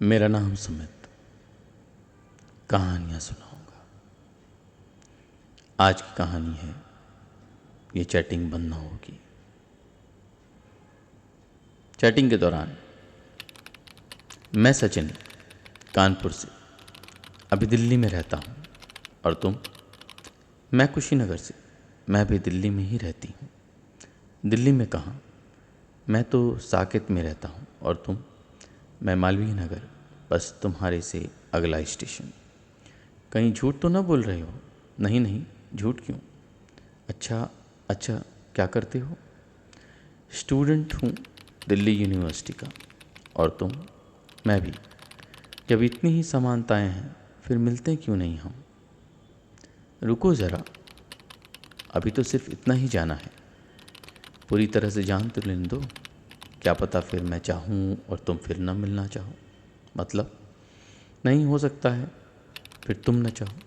मेरा नाम सुमित, कहानियाँ सुनाऊंगा। आज की कहानी है ये चैटिंग बंद ना होगी। चैटिंग के दौरान मैं सचिन कानपुर से अभी दिल्ली में रहता हूँ और तुम? मैं कुशीनगर से, मैं भी दिल्ली में ही रहती हूँ। दिल्ली में कहाँ, मैं तो साकेत में रहता हूँ और तुम? मैं मालवीय नगर, बस तुम्हारे से अगला स्टेशन। कहीं झूठ तो ना बोल रहे हो? नहीं नहीं, झूठ क्यों? अच्छा अच्छा, क्या करते हो? स्टूडेंट हूँ दिल्ली यूनिवर्सिटी का। और तुम? मैं भी। जब इतनी ही समानताएं हैं फिर मिलते क्यों नहीं हम? रुको ज़रा, अभी तो सिर्फ इतना ही जाना है। पूरी तरह से जान तो लेने दो। क्या पता फिर मैं चाहूँ और तुम फिर न मिलना चाहो। मतलब नहीं हो सकता है, फिर तुम न चाहो।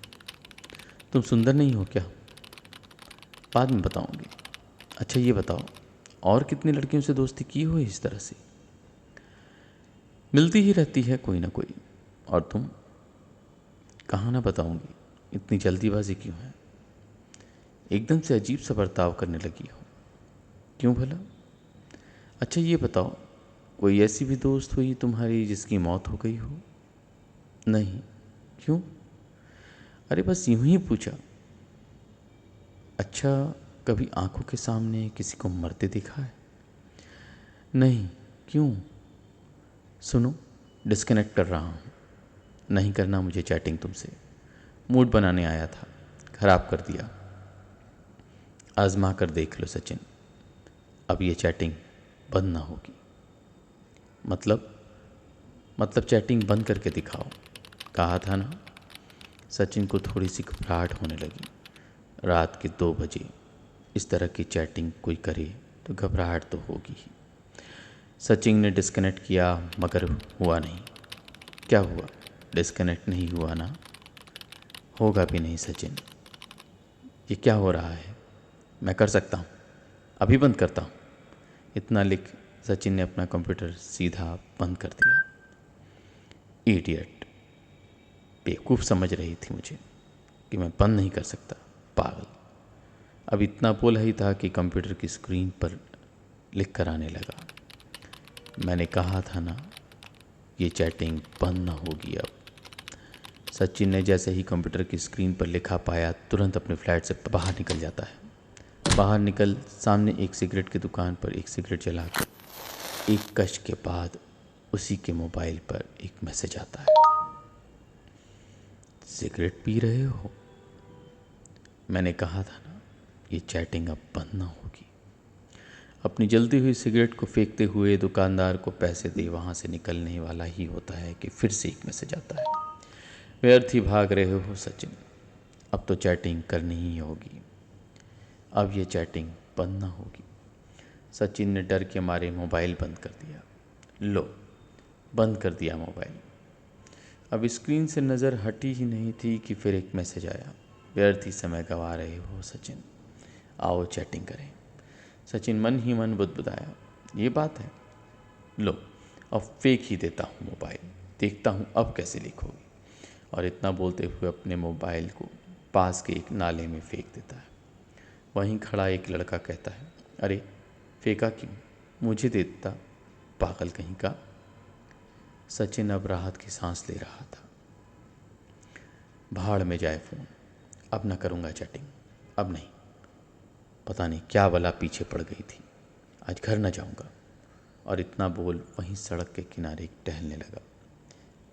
तुम सुंदर नहीं हो क्या? बाद में बताऊंगी। अच्छा ये बताओ, और कितनी लड़कियों से दोस्ती की हो इस तरह से? मिलती ही रहती है कोई ना कोई। और तुम? कहाँ ना बताऊंगी, इतनी जल्दीबाजी क्यों है? एकदम से अजीब सा बर्ताव करने लगी हो, क्यों भला? अच्छा ये बताओ, कोई ऐसी भी दोस्त हुई तुम्हारी जिसकी मौत हो गई हो? नहीं, क्यों? अरे बस यूं ही पूछा। अच्छा, कभी आंखों के सामने किसी को मरते देखा है? नहीं, क्यों? सुनो, डिस्कनेक्ट कर रहा हूँ। नहीं करना मुझे चैटिंग तुमसे। मूड बनाने आया था, खराब कर दिया। आजमा कर देख लो सचिन, अब ये चैटिंग बंद ना होगी। मतलब चैटिंग बंद करके दिखाओ। कहा था ना। सचिन को थोड़ी सी घबराहट होने लगी। रात के 2 बजे इस तरह की चैटिंग कोई करे तो घबराहट तो होगी ही। सचिन ने डिस्कनेक्ट किया मगर हुआ नहीं। क्या हुआ? डिस्कनेक्ट नहीं हुआ ना? होगा भी नहीं सचिन। ये क्या हो रहा है? मैं कर सकता हूँ, अभी बंद करता हूँ। इतना लिख सचिन ने अपना कंप्यूटर सीधा बंद कर दिया। इडियट, बेवकूफ़ समझ रही थी मुझे कि मैं बंद नहीं कर सकता। पागल। अब इतना बोला ही था कि कंप्यूटर की स्क्रीन पर लिख कर आने लगा। मैंने कहा था ना, ये चैटिंग बंद ना होगी अब। सचिन ने जैसे ही कंप्यूटर की स्क्रीन पर लिखा पाया तुरंत अपने फ्लैट से बाहर निकल जाता है। बाहर निकल सामने एक सिगरेट की दुकान पर एक सिगरेट जलाकर एक कश के बाद उसी के मोबाइल पर एक मैसेज आता है। सिगरेट पी रहे हो? मैंने कहा था ना, ये चैटिंग अब बंद ना होगी। अपनी जलती हुई सिगरेट को फेंकते हुए दुकानदार को पैसे दे वहाँ से निकलने वाला ही होता है कि फिर से एक मैसेज आता है। व्यर्थ ही भाग रहे हो सचिन, अब तो चैटिंग करनी ही होगी। अब ये चैटिंग बंद ना होगी। सचिन ने डर के मारे मोबाइल बंद कर दिया। लो, बंद कर दिया मोबाइल। अब स्क्रीन से नज़र हटी ही नहीं थी कि फिर एक मैसेज आया। व्यर्थ ही समय गंवा रहे हो सचिन, आओ चैटिंग करें। सचिन मन ही मन बुदबुदाया, ये बात है। लो, अब फेंक ही देता हूँ मोबाइल, देखता हूँ अब कैसे लिखोगी। और इतना बोलते हुए अपने मोबाइल को पास के एक नाले में फेंक देता है। वहीं खड़ा एक लड़का कहता है, अरे फेंका क्यों? मुझे दे देता, पागल कहीं का। सचिन अब राहत की सांस ले रहा था। भाड़ में जाए फ़ोन, अब ना करूँगा चैटिंग, अब नहीं। पता नहीं क्या बला पीछे पड़ गई थी, आज घर न जाऊँगा। और इतना बोल वहीं सड़क के किनारे टहलने लगा।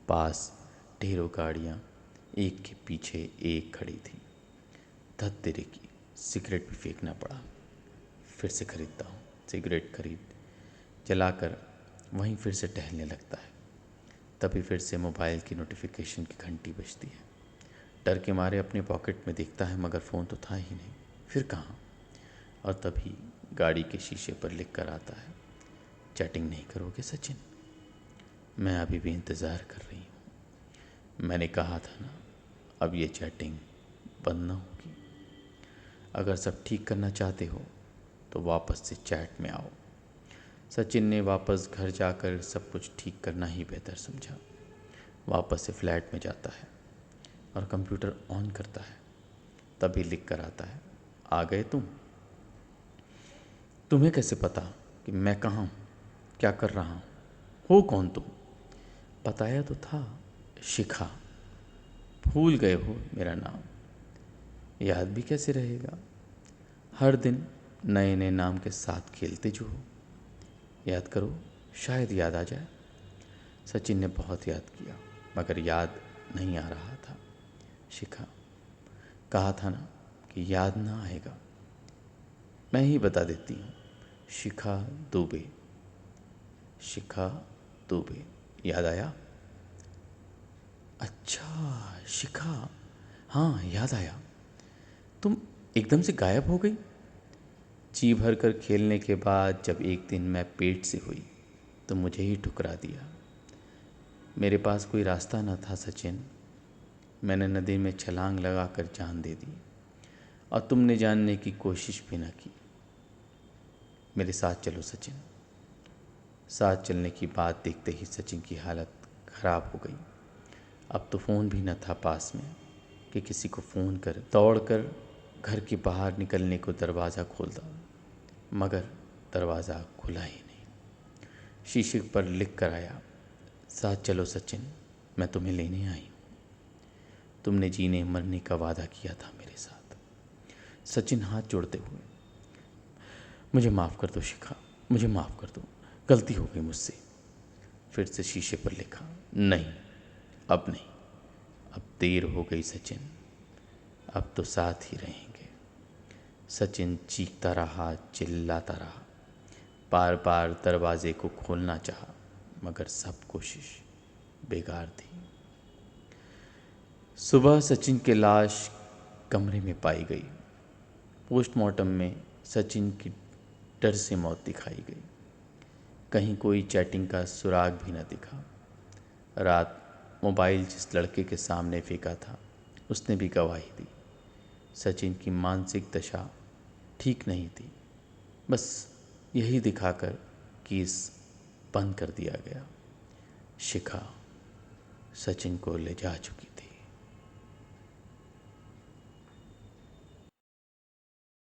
पास ढेरों गाड़ियाँ एक के पीछे एक खड़ी थी। धत तेरे की, सिगरेट भी फेंकना पड़ा। फिर से खरीदता हूँ। सिगरेट खरीद जलाकर वहीं फिर से टहलने लगता है। तभी फिर से मोबाइल की नोटिफिकेशन की घंटी बजती है। डर के मारे अपने पॉकेट में देखता है मगर फ़ोन तो था ही नहीं। फिर कहाँ? और तभी गाड़ी के शीशे पर लिख कर आता है, चैटिंग नहीं करोगे सचिन? मैं अभी भी इंतज़ार कर रही हूँ। मैंने कहा था ना, अब ये चैटिंग बंद ना होगी। अगर सब ठीक करना चाहते हो तो वापस से चैट में आओ। सचिन ने वापस घर जाकर सब कुछ ठीक करना ही बेहतर समझा। वापस से फ्लैट में जाता है और कंप्यूटर ऑन करता है। तभी लिख कर आता है, आ गए तुम? तुम्हें कैसे पता कि मैं कहाँ हूँ, क्या कर रहा हूँ? हो कौन तुम? बताया तो था, शिखा। भूल गए हो मेरा नाम? याद भी कैसे रहेगा? हर दिन नए नए नाम के साथ खेलते जो हो। याद करो, शायद याद आ जाए। सचिन ने बहुत याद किया मगर याद नहीं आ रहा था। शिखा, कहा था ना कि याद ना आएगा। मैं ही बता देती हूँ, शिखा दुबे। शिखा दुबे, याद आया? अच्छा, शिखा, हाँ याद आया। तुम एकदम से गायब हो गई। जी भर कर खेलने के बाद जब एक दिन मैं पेट से हुई तो मुझे ही ठुकरा दिया। मेरे पास कोई रास्ता न था सचिन। मैंने नदी में छलांग लगा कर जान दे दी और तुमने जानने की कोशिश भी न की। मेरे साथ चलो सचिन। साथ चलने की बात देखते ही सचिन की हालत खराब हो गई। अब तो फ़ोन भी न था पास में कि किसी को फ़ोन कर दौड़कर घर के बाहर निकलने को दरवाज़ा खोलता, मगर दरवाज़ा खुला ही नहीं। शीशे पर लिख कर आया, साथ चलो सचिन, मैं तुम्हें लेने आई हूँ। तुमने जीने मरने का वादा किया था मेरे साथ। सचिन हाथ जोड़ते हुए, मुझे माफ़ कर दो शिखा, मुझे माफ़ कर दो, गलती हो गई मुझसे। फिर से शीशे पर लिखा, नहीं, अब नहीं, अब देर हो गई सचिन, अब तो साथ ही रहेंगे। सचिन चीखता रहा, चिल्लाता रहा, बार बार दरवाजे को खोलना चाहा, मगर सब कोशिश बेकार थी। सुबह सचिन की लाश कमरे में पाई गई। पोस्टमार्टम में सचिन की डर से मौत दिखाई गई। कहीं कोई चैटिंग का सुराग भी न दिखा। रात मोबाइल जिस लड़के के सामने फेंका था उसने भी गवाही दी। सचिन की मानसिक दशा ठीक नहीं थी। बस यही दिखाकर केस बंद कर दिया गया। शिखा सचिन को ले जा चुकी थी।